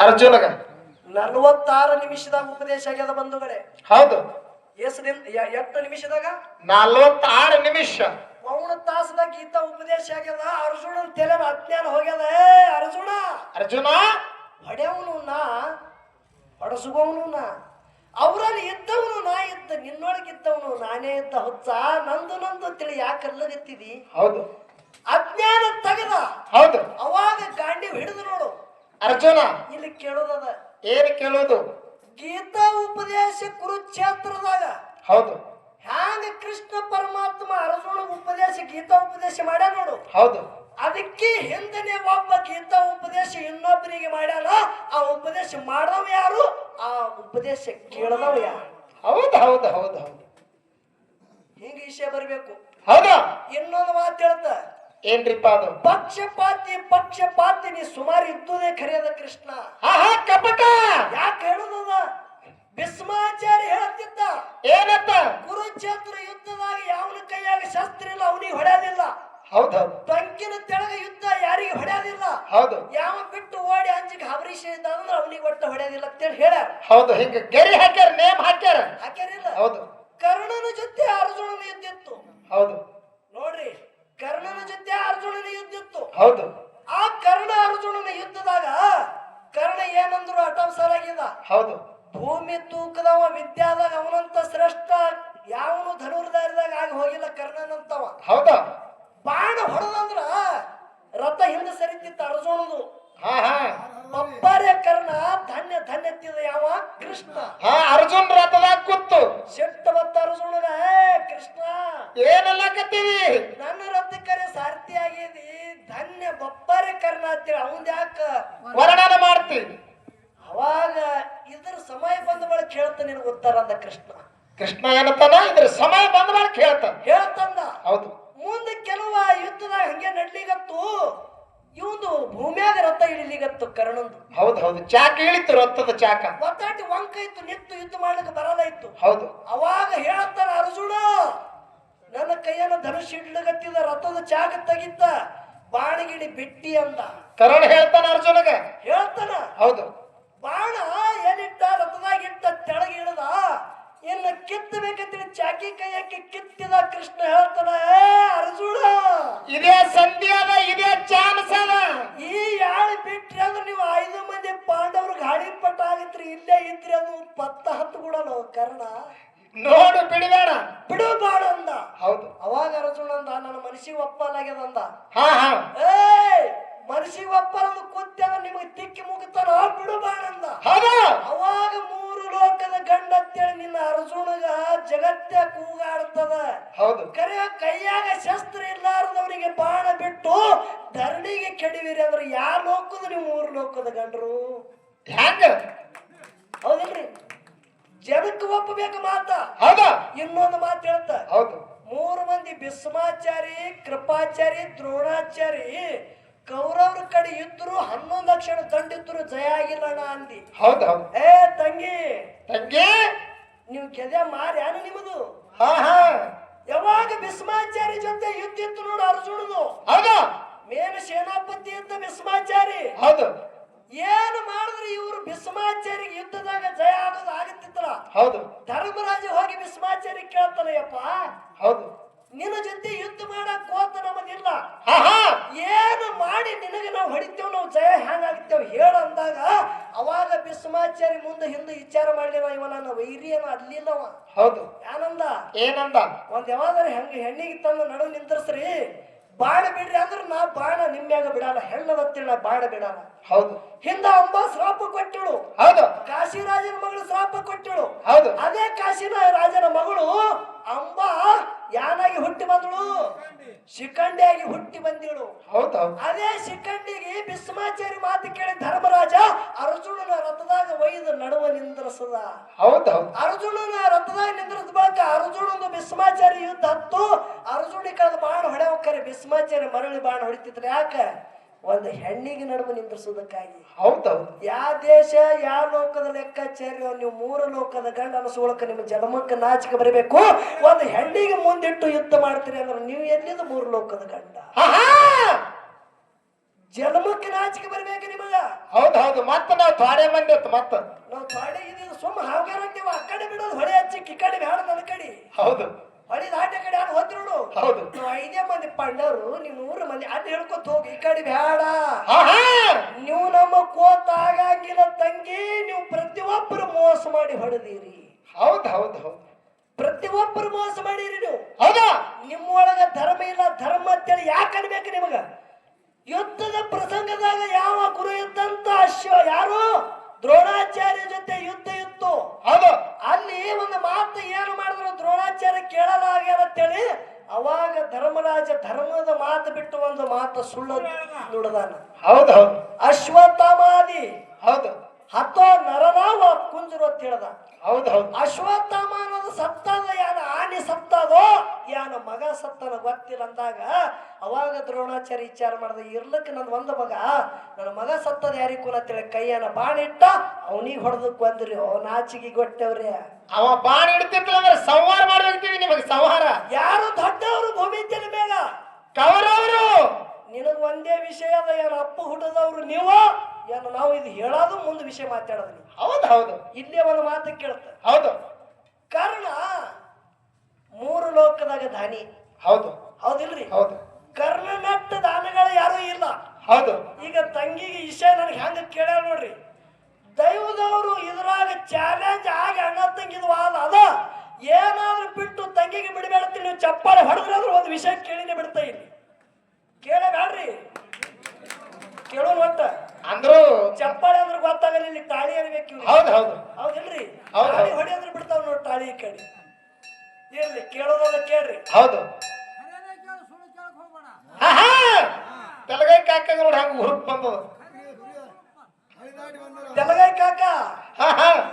ಅರ್ಜುನಗ 46 ನಿಮಿಷದಾಗ ಉಪದೇಶ ಆಗ್ಯದ ಬಂಧುಗಳೇ. ಹೌದು. ಎಷ್ಟು ನಿಮಿಷದಾಗ? 46 ನಿಮಿಷ. ಪೌಣ ತಾಸದಾಗ ಗೀತಾ ಉಪದೇಶ ಆಗ್ಯದ. ಅರ್ಜುನನ ತಲೆ ಅಜ್ಞಾನ ಹೋಗ್ಯದ. ಅರ್ಜುನ ಅರ್ಜುನ ಹೊಡೆಯವನು ನಾ, ಹೊಡಸುವವನು ನಾ, ಅವರಲ್ಲಿ ಇದ್ದವನು ನಾ ಇದ್ದ, ನಿನ್ನೊಳಗಿದ್ದವನು ನಾನೇ ಇದ್ದ. ಹೊಚ್ಚ ನಂದು ನಂದು ತಿಳಿ ಯಾಕಲ್ಲಗತ್ತಿದಿ? ಹೌದು. ಅಜ್ಞಾನ ತಗದ. ಹೌದು. ಅವಾಗ ಗಾಂಡಿ ಹಿಡಿದು ನೋಡು. ಅರ್ಜುನ ಇಲ್ಲಿ ಕೇಳೋದದ. ಏನು ಕೇಳೋದು? ಗೀತಾ ಉಪದೇಶ ಕುರುಕ್ಷೇತ್ರದಾಗ. ಹೌದು. ಹ್ಯಾಂಗ ಕೃಷ್ಣ ಪರಮಾತ್ಮ ಅರ್ಜುನ ಉಪದೇಶ ಗೀತಾ ಉಪದೇಶ ಮಾಡ್ಯ ನೋಡು. ಹೌದು. ಅದಕ್ಕೆ ಹಿಂದನೆ ಒಬ್ಬ ಗೀತಾ ಉಪದೇಶ ಇನ್ನೊಬ್ಬರಿಗೆ ಮಾಡ್ಯಾನ. ಆ ಉಪದೇಶ ಮಾಡದವ ಯಾರು? ಆ ಉಪದೇಶ ಕೇಳದವ ಯಾರು? ಹೌದು ಹೌದು ಹೌದು ಹೌದು. ಹಿಂಗ ವಿಷಯ ಬರ್ಬೇಕು. ಹೌದಾ? ಇನ್ನೊಂದು ಮಾತು ಹೇಳ್ತ. ಏನ್ರಿಪ್ಪ ಅದು? ಪಕ್ಷಪಾತಿ ನೀ ಸುಮಾರು ಇದ್ದುದೇ ಖರೆಯದ ಕೃಷ್ಣ. ಕಪಟ ಯಾಕೆ ಹೇಳುದದ? ಭೀಷ್ಮಾಚಾರ್ಯ ಹೇಳ್ತಿದ್ದ ಏನತ್ತ? ಕುರುಕ್ಷೇತ್ರ ಯುದ್ಧದಾಗ ಯಾವನ ಕೈಯಾಗ ಶಸ್ತ್ರ ಇಲ್ಲ ಅವನಿಗೆ ಹೊಡೆಯೋದಿಲ್ಲ. ಹೌದೌದು. ಟಂಕಿನ ತೆಳಗ ಯುದ್ಧ ಯಾರಿಗೆ ಹೊಡೆಯೋದಿಲ್ಲ. ಹೌದು. ಯಾವ ಬಿಟ್ಟು ಓಡಿ ಅಂಜಿಗೆ ಹಬರಿಸಿದ ಅಂದ್ರೆ ಅವನಿಗೆ ಒಟ್ಟು ಹೊಡೆಯೋದಿಲ್ಲ ಅಂತೇಳಿ ಹೇಳ್ಯಾರ. ಹೌದು. ಹಿಂಗ ಗೆರಿ ಹಾಕ್ಯಾರ, ನೇಮ್ ಹಾಕ್ಯಾರ. ಹಾಕ್ಯಾರಿಲ್ಲ? ಹೌದು. ಕರ್ಣನ ಜೊತೆ ಅರ್ಜುನನ ಯುದ್ಧಿತ್ತು. ಹೌದು. ನೋಡ್ರಿ, ಕರ್ಣನ ಜೊತೆ ಅರ್ಜುನನ ಯುದ್ಧಿತ್ತು. ಹೌದು. ಆ ಕರ್ಣ ಅರ್ಜುನನ ಯುದ್ಧದಾಗ ಕರ್ಣ ಏನಂದ್ರು ಅಟಂಸರಾಗಿದ. ಹೌದು. ಭೂಮಿ ತೂಕದವ, ವಿದ್ಯಾದಾಗ ಅವನಂತ ಶ್ರೇಷ್ಠ ಯಾವನು ಧನುರ್ಧಾರಿದಾಗ ಆಗಿ ಹೋಗಿಲ್ಲ ಕರ್ಣನಂತವ. ಹೌದಾ? ಬಾಣ ಹೊಡೆದಂದ್ರ ರಥ ಹಿಂದೆ ಸರಿತಿತ್ತು ಅರ್ಜುನದು. ಹಾ ಹಾ. ಒಬ್ಬರೇ ಕರ್ಣ ಧನ್ಯ ಧನ್ಯತ್ತಿದ ಯಾವ? ಕೃಷ್ಣ. ಅರ್ಜುನ್ ರಥದಾಗ ಕೂತು ಶೆಟ್ಟ ಬತ್ತ ಅರ್ಜುನಗ, ಕೃಷ್ಣ ಏನೆಲ್ಲ ಕತ್ತೀವಿ, ನನ್ನ ರಥಕ್ಕರೆ ಸಾರಥಿ ಆಗಿದಿ, ಧನ್ಯ ಬಪ್ಪರೆ ಕರ್ಣ ಅಂತೇಳಿ ಅವಂದ ಯಾಕ ವರ್ಣನ ಮಾಡ್ತೀವಿ. ಅವಾಗ ಇದ್ರ ಸಮಯ ಬಂದ ಬಳಕ ಹೇಳ್ತ ನಿನಗೆ ಉತ್ತರ ಅಂದ ಕೃಷ್ಣ. ಕೃಷ್ಣ ಏನತ್ತಾನ? ಇದ್ರ ಸಮಯ ಬಂದ ಬಳಕ ಹೇಳ್ತಂದ. ಹೌದು. ಮುಂದೆ ಕೆಲವ ಯುದ್ಧದಾಗ ಹಂಗೆ ನಡ್ಲಿಗತ್ತು. ಇವಂದು ಭೂಮಿಯಾಗ ರಥ ಇಳಿಲಿಗತ್ತು ಕರ್ಣಂದು. ಹೌದು ಹೌದು. ಚಾಕ ಇಳಿತು, ರಥದ ಚಾಕ ಒತ್ತಾಟಿ ವಂಕ ಇತ್ತು, ನಿತ್ತು ಯುದ್ಧ ಮಾಡ್ಲಿಕ್ಕೆ ಬರಲ್ಲ ಇತ್ತು. ಹೌದು. ಅವಾಗ ಹೇಳ್ತಾನ ಅರ್ಜುನ, ನನ್ನ ಕೈಯನ್ನ ಧನುಷ್ ಇಡ್ಲಿಗತ್ತಿದ, ರಥದ ಚಾಕ ತೆಗಿತ, ಬಾಣಗಿಡಿ ಬಿಟ್ಟಿ ಅಂದ. ಕರ್ಣ ಹೇಳ್ತಾನ ಅರ್ಜುನಗ. ಹೇಳ್ತಾನ. ಹೌದು. ಬಾಣ ಏನಿಟ್ಟ ರಥದಾಗ ಇಟ್ಟ, ತೆಳಗ ಇಳದ, ಇನ್ನ ಕಿತ್ತಬೇಕಂತೇಳಿ ಚಾಕಿ ಕೈಯಕ್ಕೆ ಕಿತ್ತಿದ. ಕೃಷ್ಣ ಹೇಳ್ತಾನ, ಅರ್ಜುನ ಇದೇ ಸಂಧಿ ಅದ, ಇದೇ ಚಾನ್ಸ್ ಅದ. ಈ ಯಾಳು ಬಿಟ್ರಿ ಅಂದ್ರೆ ನೀವು 5 ಮಂದಿ ಪಾಂಡವ್ರ ಗಾಡಿ ಪಟ್ಟ ಆಗಿತ್ರಿ, ಇಲ್ಲೇ ಇದ್ರಿ ಅದು ಪತ್ತ ಹತ್ತು ಕೂಡ ಕರ್ಣ ನೋಡು, ಬಿಡಬೇಡ, ಬಿಡು ಬಾಡ ಅಂದ. ಹೌದು. ಅವಾಗ ಅರ್ಜುನ ಅಂದ, ನನ್ನ ಮನಸ್ಸಿಗೆ ಒಪ್ಪಲಾಗ್ಯದ ಅಂದ. ಹಾ ಹಾ. ಮನಸ್ಸಿಗೆ ಒಪ್ಪಲಂದು ಕೂತ್ಯ ನಿಮಗೆ ತಿಕ್ಕಿ ಮುಗಿತಾನ, ಬಿಡು ಬಾಣ ಅಂದ. ಹೌದು. ಅವಾಗ 3 ಲೋಕದ ಗಂಡ ಅಂತೇಳಿ ನಿನ್ನ ಅರ್ಜುನಗ ಜಗತ್ತೇ ಕೂಗಾಡ್ತದ. ಹೌದು. ಕರೆ ಕೈಯಾಗ ಶಸ್ತ್ರ ಇಲ್ಲಾರದವರಿಗೆ ಬಾಣ ಬಿಟ್ಟು ಧರಣಿಗೆ ಕೆಡವಿರಿ ಅಂದ್ರೆ ಯಾವ ಲೋಕದ ನೀವು 3 ಲೋಕದ ಗಂಡರು? ಹ್ಯಾಂಗ? ಹೌದಿಲ್ರಿ? ಜನಕ್ಕೆ ಒಪ್ಪಬೇಕ ಮಾತ. ಹೌದಾ? ಇನ್ನೊಂದು ಮಾತು ಹೇಳ್ತ. ಹೌದು. 3 ಮಂದಿ ಭೀಷ್ಮಾಚಾರಿ, ಕೃಪಾಚಾರಿ, ದ್ರೋಣಾಚಾರಿ ಕೌರವ್ರ ಕಡೆ ಇದ್ರು 11 ಲಕ್ಷ ದಂಡಿದ್ರು ಜಯ ಆಗಿಲ್ಲಣ್ಣ ಅಂದಿ. ಹೌದು ಹೌದು. ತಂಗಿ ತಂಗಿ ನೀವು ಕೆದೆ ಮಾರಿ ಏನು ನಿಮ್ಮದು? ಹಾ ಹಾ. ಯಾವಾಗ ಭೀಷ್ಮಾಚಾರಿ ಜೊತೆ ಯುದ್ಧ ಇತ್ತು ನೋಡು ಅರ್ಜುನದು. ಹೌದಾ? ಮೇನ ಸೇನಾಪತಿ ಇದ್ದ ಭೀಷ್ಮಾಚಾರಿ. ಹೌದು. ಏನು ಮಾಡಿದ್ರೆ ಇವರು ಭೀಷ್ಮಾಚಾರಿಗೆ ಯುದ್ಧದಾಗ ಜಯ ಆಗೋದು ಆಗತ್ತಿತ್ತಲ್ಲ. ಹೌದು. ಧರ್ಮರಾಜ ಹೋಗಿ ಭೀಷ್ಮಾಚಾರಿ ಕೇಳ್ತಾನೆ, ಯಪ್ಪ ಹೌದು, ನಿನ್ನ ಜೊತೆ ಯುದ್ಧ ಮಾಡಕ್ ಕೋತ ನಮ್ಮದಿಲ್ಲ, ಏನು ಮಾಡಿ ನಿನಗೆ ನಾವು ಹೊಡಿತೇವ್, ನಾವು ಜಯ ಹೆಂಗಾಗ್ತೇವ್ ಹೇಳ ಅಂದಾಗ ಅವಾಗ ಭೀಷ್ಮಾಚಾರಿ ಮುಂದೆ ಹಿಂದೆ ವಿಚಾರ ಮಾಡ್ಲಿವ, ಇವ ನನ್ನ ವೈರಿಯನ ಅಲ್ಲಿಲ್ಲವ. ಹೌದು. ಏನಂದ? ಏನಂದ? ಒಂದ್ ಯಾವಾದ್ರ ಹೆಣ್ಣಿಗೆ ತಂದು ನಡು ನಿಂದ್ರಸ್ರಿ, ಬಾಣ ಬಿಡ್ರಿ ಅಂದ್ರೆ ನಾ ಬಾಣ ನಿಮ್ಮ್ಯಾಗ ಬಿಡಲ್ಲ, ಹೆಣ್ಣದತ್ತಿರ ನಾ ಬಾಣ ಬಿಡಲ್ಲ. ಹೌದು. ಹಿಂದ ಅಂಬ ಶ್ರಾಪ ಕೊಟ್ಟಿಳು. ಹೌದು. ಕಾಶಿರಾಜನ ಮಗಳು ಶ್ರಾಪ ಕೊಟ್ಟಿಳು. ಹೌದು. ಅದೇ ಕಾಶಿನ ರಾಜನ ಮಗಳು ಅಂಬ ಯಾನಾಗಿ ಹುಟ್ಟಿ ಬಂದಳು, ಶಿಖಂಡಿಯಾಗಿ ಹುಟ್ಟಿ ಬಂದಿಳು. ಹೌದು. ಅದೇ ಶಿಖಂಡಿಗೆ ಭೀಷ್ಮಾಚಾರಿ ಮಾತು ಕೇಳಿ ಧರ್ಮರಾಜ ಅರ್ಜುನನ ರಥದಾಗ ಒಯ್ದು ನಡುವ ನಿಂದ್ರಸದ. ಹೌದು. ಅರ್ಜುನನ ರಥದಾಗ ನಿಂದ್ರಸ ಬಳಕ ಅರ್ಜುನಂದು ಭೀಷ್ಮಾಚಾರಿ ಯುದ್ಧ ಹತ್ತು. ಅರ್ಜುನಿ ಕಳೆದ ಬಾಣ ಹೊಡೆಯಕ್ಕರೆ ಭೀಷ್ಮಾಚಾರಿ ಮರಳಿ ಬಾಣ ಹೊಡಿತಿದ್ರು. ಯಾಕ? ಒಂದು ಹೆಣ್ಣಿಗೆ ನಡುವೆ ನಿಂದ್ರಿಸೋದಕ್ಕಾಗಿ. ಹೌದೌದು. ಯಾವ ದೇಶ ಯಾವ ಲೋಕದ ಲೆಕ್ಕಾಚಾರ್ಯ ನೀವು 3 ಲೋಕದ ಗಂಡ ಅನಿಸ್ಕೊಳಕ ನಿಮ್ಮ ಜನ್ಮಕ್ಕೆ ನಾಚಿಕೆ ಬರಬೇಕು. ಒಂದು ಹೆಣ್ಣಿಗೆ ಮುಂದಿಟ್ಟು ಯುದ್ಧ ಮಾಡ್ತೀರಿ ಅಂದ್ರೆ ನೀವು ಎಲ್ಲಿಂದ 3 ಲೋಕದ ಗಂಡ? ಜನ್ಮಕ್ಕೆ ನಾಚಿಕೆ ಬರ್ಬೇಕು ನಿಮಗ. ಹೌದು ಮತ್ತ ನಾವ್ ಥೋಡೆ ಮಂದಿ ಹೊತ್ತು ಮತ್ತ ನಾವು ಥೋಡೆ ಇದೀವಿ ಸುಮ್ಮ ಹಾವ್ಗಾರ ಅಂತೀವ. ಆ ಕಡೆ ಬಿಡೋದು ಹೊಳೆ ಹಚ್ಚಿ ಈ ಕಡೆ ಬ್ಯಾಡ ನನ್ನ ಕಡೆ. ಹೌದು ಹೊಳಿ ದಾಟೆ ಕಡೆ ಯಾರು ಹೋದ್ರು ನೋಡು. ಹೌದು ನಾವು 5 ಮಂದಿ ಪಂಡವರು, ನೀವು 100 ಮಂದಿ ಅದ್ ಹೇಳ್ಕೊತ ಹೋಗಿ. ಈ ಕಡೆ ಬ್ಯಾಡ. ನೀವು ನಮ್ಮ ಕೋತ ಆಗಂಗಿಲ್ಲ ತಂಗಿ. ನೀವು ಪ್ರತಿಯೊಬ್ಬರು ಮೋಸ ಮಾಡಿ ಹೊಡೆದಿರಿ. ಹೌದು ಪ್ರತಿಯೊಬ್ಬರು ಮೋಸ ಮಾಡಿರಿ ನೀವು. ಹೌದಾ ನಿಮ್ಮೊಳಗ ಧರ್ಮ ಇಲ್ಲ. ಧರ್ಮ ಅಂತೇಳಿ ಯಾಕೆ ಅನ್ಬೇಕು ನಿಮಗ? ಯುದ್ಧದ ಪ್ರಸಂಗದಾಗ ಯಾವ ಗುರು ಇದ್ದಂತ ಯಾರು ದ್ರೋಣಾಚಾರ್ಯ ಜೊತೆ ಯುದ್ಧ ಇತ್ತು. ಹೌದು ಅಲ್ಲಿ ಒಂದು ಮಾತು ಏನು ಮಾಡಿದ್ರು ದ್ರೋಣಾಚಾರ್ಯ ಕೇಳಲಾಗ್ಯಾರ ಅಂತೇಳಿ ಅವಾಗ ಧರ್ಮರಾಜ ಧರ್ಮದ ಮಾತು ಬಿಟ್ಟು ಒಂದು ಮಾತು ಸುಳ್ಳು ನುಡಿದಾನ. ಹೌದು ಅಶ್ವತ್ಥಾಮಾದಿ ಹೌದು ಹತ್ತೋ ನರನಾವ ಕುಂಜರು ಅಂತ ಹೇಳ್ದ. ಹೌದು ಅಶ್ವತ್ಥಾಮ ಅನ್ನೋದು ಸತ್ತದ, ಯಾನ ಆನೆ ಸತ್ತದೋ ಯಾನ ಮಗ ಸತ್ತನ ಗೊತ್ತಿಲ್ಲ ಅಂದಾಗ ಅವಾಗ ದ್ರೋಣಾಚಾರ್ಯ ವಿಚಾರ ಮಾಡ್ದ, ಇರ್ಲಕ್ಕೆ ನನ್ ಒಂದು ಮಗ, ನನ್ನ ಮಗ ಸತ್ತದ ಯಾರಿಗೂ ಅಂತೇಳಿ ಕೈಯನ್ನ ಬಾಣಿಟ್ಟ ಅವನಿಗೆ ಹೊಡೆದಕ್ ಬಂದ್ರಿ. ನಾಚಿಗೆ ಗೊಟ್ಟವ್ರಿ. ಅವ ಬಾಣ ಇಡ್ತಿರ್ಲಿಲ್ಲ ಅಂದ್ರೆ ಸಂಹಾರ ಮಾಡ್ಬೇಕ್ತೀವಿ. ನಿಮಗೆ ಸಂಹಾರ ಯಾರು ದೊಡ್ಡವರು ಭೂಮಿ ತಿಳಿ ಬೇಗ ಕವರವರು. ನಿನಗ್ ಒಂದೇ ವಿಷಯ ಅದ, ಏನು ಅಪ್ಪ ಹುಟ್ಟದವ್ರು ನೀವು, ಏನು ನಾವು ಇದು ಹೇಳೋದು ಮುಂದೆ ವಿಷಯ ಮಾತಾಡೋದು. ಹೌದು ಇಲ್ಲೇ ಒಂದು ಮಾತು ಕೇಳ್ತ. ಹೌದು ಕಾರಣ 3 ಲೋಕದಾಗ ದಾನಿ. ಹೌದಿಲ್ರಿ? ಹೌದು ಕರ್ಣನಟ್ಟ ದಾನಗಳು ಯಾರು ಇಲ್ಲ. ಹೌದು ಈಗ ತಂಗಿಗೆ ವಿಷಯ ನನಗೆ ಹೆಂಗ ಕೇಳ್ಯಾರ ನೋಡ್ರಿ. ದೈವದವರು ಇದ್ರಾಗ ಚಾಲೆಂಜ್ ಆಗಿ ಅಣ್ಣ ತಂಗಿದ ವಾದ ಅದ. ಏನಾದ್ರೂ ಬಿಟ್ಟು ತಂಗಿಗೆ ಬಿಡಬೇಡ್ತೀನಿ, ನೀವು ಚಪ್ಪಾಳೆ ಹೊಡೆದ್ರಾದ್ರೂ ಒಂದು ವಿಷಯ ಕೇಳಿನೇ ಬಿಡ್ತಾ ಇಲ್ಲಿ. ಕೇಳಬೇಡ್ರಿ, ಕೇಳೋಣ ಒಟ್ಟ ಅಂದ್ರು ಚಪ್ಪಾಳೆ ಅಂದ್ರೆ ಗೊತ್ತಾಗಲ್ಲ. ಇಲ್ಲಿ ತಾಳಿ ಅನ್ಬೇಕು. ಹೌದಿಲ್ರಿ? ತಾಳಿ ಹೊಡಿ ಅಂದ್ರೆ ಬಿಡ್ತಾವ ನೋಡಿ ತಾಳಿ ಈ ಕಡೆ. ಇರ್ಲಿ, ಕೇಳೋದಲ್ಲ ಕೇಳ್ರಿ. ಹೌದು ತೆಲಗೈ ಕಾಕ ನೋಡಿ ಹಂಗ ಹುರುಪ್ ಬಂದದ. ತೆಲಗೈ ಕಾಕ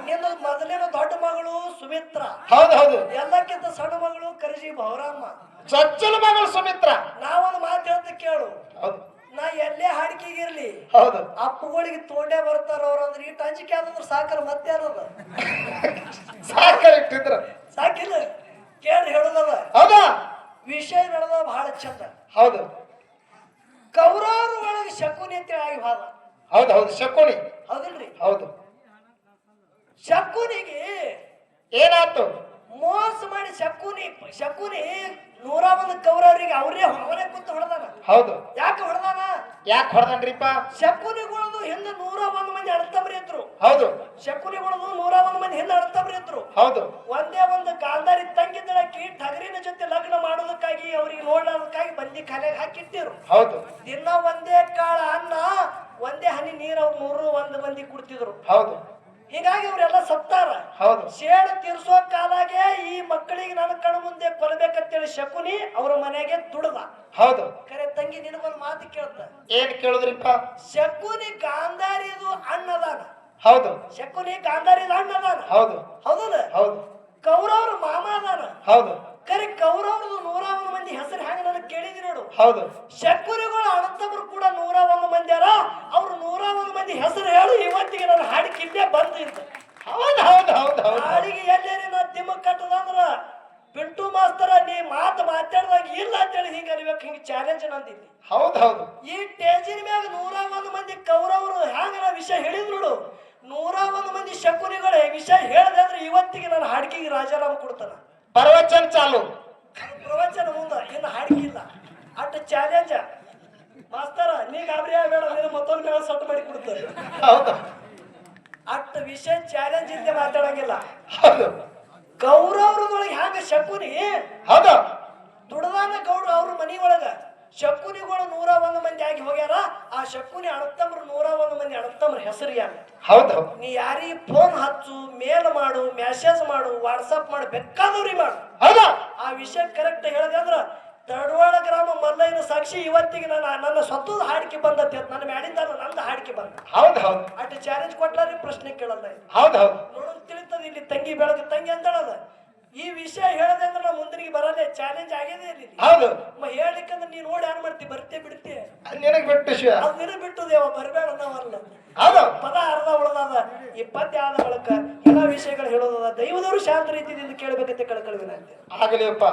ನಿನ್ನ ಮೊದಲಿನ ದೊಡ್ಡ ಮಗಳು ಸುಮಿತ್ರ. ಹೌದು ಎಲ್ಲಕ್ಕಿಂತ ಸಣ್ಣ ಮಗಳು ಕರ್ಜಿ ಬಹುರಮ್ಮ. ಚೊಚ್ಚಲ ಮಗಳು ಸುಮಿತ್ರ. ನಾವೊಂದು ಮಾತು ಹೇಳ್ತ ಕೇಳು. ಹೌದು ನಾ ಎಲ್ಲೇ ಹಾಡಿಕೆಗಿರ್ಲಿ ಹೌದು ಅಪ್ಪಗಳಿಗೆ ತೋಂಡೆ ಬರ್ತಾರ ಅವ್ರ ಅಂದ್ರೆ ಇಟ್ಟು ಅಂಜಿಕೆ ಆದಂದ್ರ ಸಾಕಲ್ಲ. ಮತ್ತೆ ಅನ್ನೋದ ಸಾಕರ್ ಇಟ್ಟಿದ್ರ ಸಾಕಿಲ್ಲ. ಕೇಳಿ ಹೇಳೋದದ. ಹೌದಾ ವಿಷಯ ನಡೆದ ಬಹಳ ಚಂದ. ಹೌದು ಕೌರವ್ರ ಒಳಗೆ ಶಕುನಿ ಅಂತೇಳಿ ಆಗಿ ಹೋದ. ಹೌದು ಶಕುನಿ. ಹೌದಿಲ್ರಿ? ಹೌದು ಶಕುನಿಗೆ ಏನಾಯ್ತು? ಮೋಸ ಮಾಡಿ ಶಕುನಿ 101 ಕೌರವರಿಗೆ ಅವನೇ ಕೂತು ಹೊಡೆದಾನ. ಹೌದು ಯಾಕೆ ಹೊಡೆದಾನ? ಯಾಕೆ ಹೊಡೆದನ್ರಿಪ್ಪ? ಶಕುನಿಗಳದು ಹಿಂದೆ 101 ಮಂದಿ ಅಣ್ಣತಮ್ಮರಿ ಇದ್ರು. ಹೌದು ಶಕುನಿಗಳದು 101 ಮಂದಿ ಹಿಂದೆ ಅಣ್ಣತಮ್ಮರಿ ಇದ್ರು. ಹೌದು ಒಂದೇ ಒಂದು ಗಾಂಧಾರಿ ತಂಗಿದ್ದಳಕಿ ಟಗರಿನ ಜೊತೆ ಲಗ್ನ ಮಾಡೋದಕ್ಕಾಗಿ ಅವ್ರಿಗೆ ನೋಡೋದಕ್ಕಾಗಿ ಬಂದಿ ಕಾಲಿಗೆ ಹಾಕಿಟ್ಟಿರು. ಹೌದು ದಿನ ಒಂದೇ ಕಾಳ ಅನ್ನ ಒಂದೇ ಹನಿ ನೀರು ಅವ್ರು 101 ಮಂದಿ ಕುಡ್ತಿದ್ರು. ಹೌದು ಹೀಗಾಗಿ ಅವರೆಲ್ಲ ಸತ್ತಾರ. ಹೌದು ಶೇಣ ತೀರ್ಸೋ ಕಾಲಾಗೆ ಈ ಮಕ್ಕಳಿಗೆ ನನ್ನ ಕಣ್ಣು ಮುಂದೆ ಕೊಲ್ಲಬೇಕಂತೇಳಿ ಶಕುನಿ ಅವ್ರ ಮನೆಗೆ ದುಡ್ದ. ಹೌದು ಕರೆ ತಂಗಿ ನಿನಗೊಂದು ಮಾತು ಕೇಳ್ತ. ಏನ್ ಕೇಳುದ್ರಿಪ್ಪ? ಶಕುನಿ ಗಾಂಧಾರಿದು ಅಣ್ಣದಾನ. ಹೌದು ಶಕುನಿ ಗಾಂಧಾರಿದ ಅಣ್ಣದಾನ. ಹೌದು ಹೌದಲ್ಲ? ಹೌದು ಕೌರವ್ರ ಮಾಮ ಅದಾನ. ಹೌದು ಕರೆ ಕೌರವ್ರದು 101 ಮಂದಿ ಹೆಸರು ಹೆಂಗ ನನಗೆ ಕೇಳಿದಿ ನೋಡು. ಹೌದು ಶಕುನಿಗಳು ಅಣ್ಣತಮ್ಮರು ಕೂಡ 101 ಮಂದಿ ಅರ. ಅವ್ರು 101 ಮಂದಿ ಹೆಸರು ಹೇಳು ಇವತ್ತಿಗೆ ನನ್ನ ಹಾಡಿಕೆ ಇಲ್ಲೇ ಬಂದಿತ್ತು. ಹೌದು ಹಾಡಿಗೆ ಎಲ್ಲೇನೆ ನಾ ದಿಮ್ಮಕ್ ಕಟ್ಟದಂದ್ರ ಪಿಂಟು ಮಾಸ್ತರ ನೀ ಮಾತಾಡ್ದಾಗ ಇಲ್ಲ ಅಂತೇಳಿ ಹಿಂಗ ಅನ್ಬೇಕು. ಹಿಂಗ ಚಾಲೆಂಜ್ ನಂದಿಲ್ಲಿ. ಹೌದು ಈ ಟೇಜಿನ ಮ್ಯಾಗ 101 ಮಂದಿ ಕೌರವರು ಹ್ಯಾಂಗ ನಾ ವಿಷಯ ಹೇಳಿದ್ರು ನೋಡು. 101 ಮಂದಿ ಶಕುನಿಗಳೇ ವಿಷಯ ಹೇಳ್ದೆ ಅಂದ್ರೆ ಇವತ್ತಿಗೆ ನನ್ನ ಹಾಡಿಕೆಗೆ ರಾಜಾರಾಮ ಕೊಡ್ತಾನ. ಪ್ರವಚನ ಚಾಲು. ಪ್ರವಚನ ಮುಂದ ಇನ್ನು ಹಾಡಿಕಿಲ್ಲ. ಅಟ್ಟ ಚಾಲೆಂಜ ಮಾಸ್ತರ ನೀ ಗಾಬರಿ ಬೇಡ, ನೀನು ಮತ್ತೊಂದು ಮೇಳ ಸೊಟ್ಟು ಮಾಡಿ ಕೊಡ್ತಾರೆ. ಹೌದು ಅಟ್ಟ ವಿಷಯ ಚಾಲೆಂಜ್ ಇಲ್ಲದೆ ಮಾತಾಡಂಗಿಲ್ಲ. ಹೌದು ಕೌರವ್ರದೊಳಗೆ ಹ್ಯಾಂಗ ಶಕುನಿ ಹೌದು ದುಡದಾನ ಗೌಡ್ರು ಅವ್ರ ಮನಿ ಒಳಗ ಶಕುನಿಗಳು 101 ಮಂದಿ ಆಗಿ ಹೋಗ್ಯಾರ. ಆ ಶಕುನಿ ಅಣ್ಣತಮ್ಮರು 101 ಮಂದಿ ಅಣ್ಣತಮ್ಮರ ಹೆಸರು ಯಾರು? ಹೌದು ನೀ ಯಾರಿಗೆ ಫೋನ್ ಹಚ್ಚು, ಮೇಲ್ ಮಾಡು, ಮೆಸೇಜ್ ಮಾಡು, ವಾಟ್ಸಪ್ ಮಾಡು, ಬೇಕಾದವ್ರಿ ಮಾಡು. ಹೌದಾ ಆ ವಿಷಯ ಕರೆಕ್ಟ್ ಹೇಳಿದೆ ಅಂದ್ರ ತಡವಾಳ ಗ್ರಾಮ ಮಲ್ಲಯ್ಯನ ಸಾಕ್ಷಿ ಇವತ್ತಿಗೆ ನನ್ನ ಸ್ವತ್ತದ ಹಾಡಿಕೆ ಬಂದತ್ತೆ. ನನ್ನ ಮ್ಯಾಡಿಂದ ನಂದು ಹಾಡಿಕೆ ಬಂದ. ಹೌದು ಅಟ್ ಚಾಲೆಂಜ್ ಕೊಟ್ಲಾರಿ ಪ್ರಶ್ನೆ ಕೇಳಲ್ಲ. ಹೌದು ನೋಡೋದು ತಿಳಿತದ. ಇಲ್ಲಿ ತಂಗಿ ಬೆಳಗ್ಗೆ ತಂಗಿ ಅಂತಳದ. ಈ ವಿಷಯ ಹೇಳದೆ ಅಂದ್ರೆ ನಾ ಮುಂದಿನಿಗೆ ಬರಲ್ಲ. ಚಾಲೆಂಜ್ ಆಗೇದೇ ಇಲ್ಲಿ. ಹೌದು ಹೇಳಿಕಂದ್ರೆ ನೀನ್ ನೋಡಿ ಯಾರು ಮಾಡ್ತಿ? ಬರ್ತಿ ಬಿಡ್ತಿ? ನಿನಗ್ ಬಿಟ್ಟು ಶಿವ ಅದು ನಿನಗ್ ಬಿಟ್ಟು ದೇವ ಬರಬೇಡ ನಾವಲ್ಲ. ಹೌದು ಪದ ಅರ್ಧ ಉಳದದ. 20 ಆದ ಬಳಿಕ ಎಲ್ಲಾ ವಿಷಯಗಳು ಹೇಳೋದದ. ದೈವದವರು ಶಾಂತ ರೀತಿಯಿಂದ ಕೇಳಬೇಕಂತ ಕಳ್ಕಳ್ವಿನಂತೆ. ಆಗಲಿಯಪ್ಪ.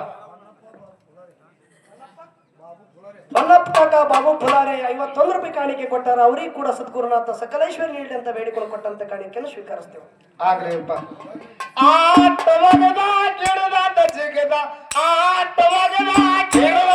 ಹೊನ್ನಪ್ಪ ಕಾಕ ಬಾಬು ಫುಲಾರೆ 51 ರೂಪಾಯಿ ಕಾಣಿಕೆ ಕೊಟ್ಟಾರ. ಅವ್ರಿಗೆ ಕೂಡ ಸದ್ಗುರುನಾಥ ಸಕಲೇಶ್ವರ ನೀಡಿ ಅಂತ ಬೇಡಿಕೊಂಡು ಕೊಟ್ಟಂತ ಕಾಣಿಕೆಯನ್ನು ಸ್ವೀಕರಿಸ್ತೇವೆ. ಆಗ್ಲಿಪ್ಪ. ಆಟವಾಗದ ಗಿಡದ ಜಿಗದ ಆಟವಾಗದ ಗಿಡದ